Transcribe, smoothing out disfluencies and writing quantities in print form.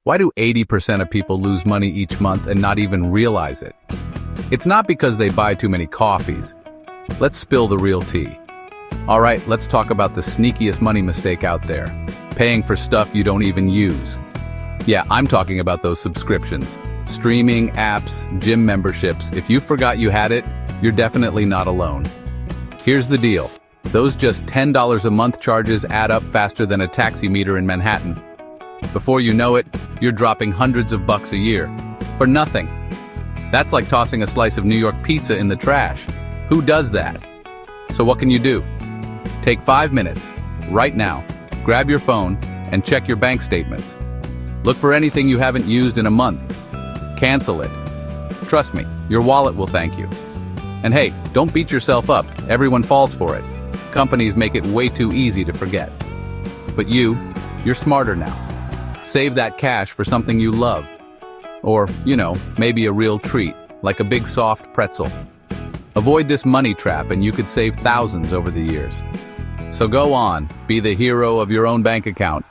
Why do 80% of people lose money each month and not even realize it? It's not because they buy too many coffees. Let's spill the real tea. All right, let's talk about the sneakiest money mistake out there. Paying for stuff you don't even use. Yeah, I'm talking about those subscriptions. Streaming, apps, gym memberships. If you forgot you had it, you're definitely not alone. Here's the deal. Those just $10 a month charges add up faster than a taxi meter in Manhattan. Before you know it, you're dropping hundreds of bucks a year. For nothing. That's like tossing a slice of New York pizza in the trash. Who does that? So what can you do? Take 5 minutes, right now, grab your phone, and check your bank statements. Look for anything you haven't used in a month. Cancel it. Trust me, your wallet will thank you. And hey, don't beat yourself up. Everyone falls for it. Companies make it way too easy to forget. But you're smarter now. Save that cash for something you love. Or, maybe a real treat, like a big soft pretzel. Avoid this money trap and you could save thousands over the years. So go on, be the hero of your own bank account.